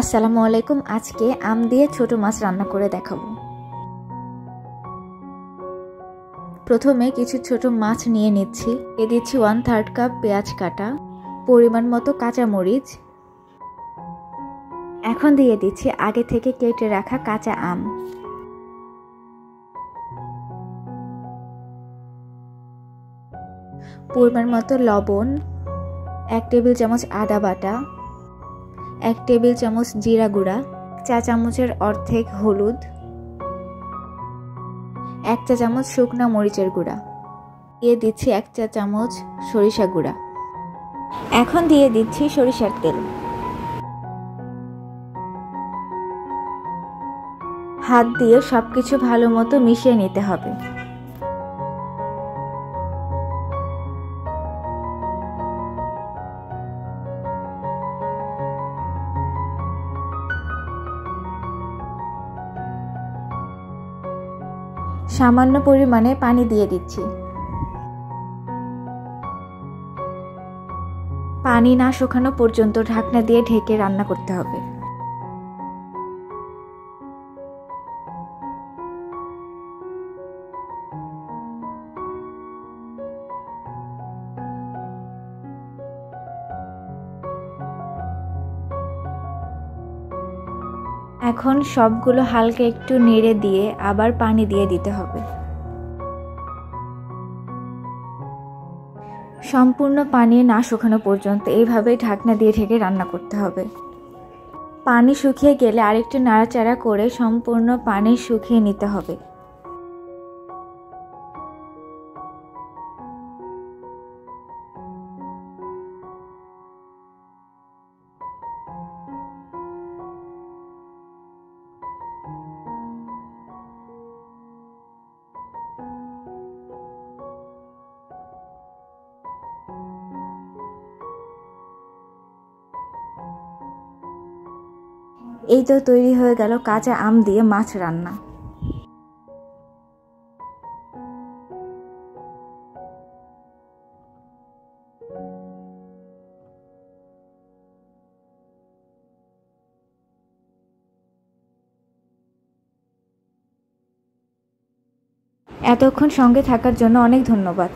আসসালামু আলাইকুম। আজকে আম দিয়ে ছোট মাছ রান্না করে দেখাবো। প্রথমে কিছু ছোট মাছ নিয়ে নিচ্ছি। এ দিচ্ছি 1/3 কাপ পেঁয়াজ কাটা, পরিমাণ মতো কাঁচা মরিচ। এখন দিয়ে দিচ্ছি আগে থেকে কেটে রাখা কাঁচা আম। পরিমাণ মতো লবণ, 1 টেবিল চামচ আদা বাটা, 1 টেবিল চামচ জিরা গুঁড়া, চা চামচের অর্ধেক হলুদ, 1 চা চামচ শুকনা মরিচের গুঁড়া, দিয়ে দিচ্ছি 1 চা চামচ সরিষা গুঁড়া। এখন দিয়ে দিচ্ছি সরিষার তেল। হাত দিয়ে সবকিছু ভালো মতো মিশিয়ে নিতে হবে। সামান্য পরিমাণে পানি দিয়ে দিচ্ছি। পানি না শুকানো পর্যন্ত ঢাকনা দিয়ে ঢেকে রান্না করতে হবে। এখন সবগুলো হালকা একটু নেড়ে দিয়ে আবার পানি দিয়ে দিতে হবে। সম্পূর্ণ পানি না শুকানো পর্যন্ত এইভাবে ঢাকনা দিয়ে ঢেকে রান্না করতে হবে। পানি শুকিয়ে গেলে আরেকটু নাড়াচাড়া করে সম্পূর্ণ পানি শুকিয়ে নিতে হবে। এই তো তৈরি হয়ে গেল কাঁচা আম দিয়ে মাছ রান্না। এতক্ষণ সঙ্গে থাকার জন্য অনেক ধন্যবাদ।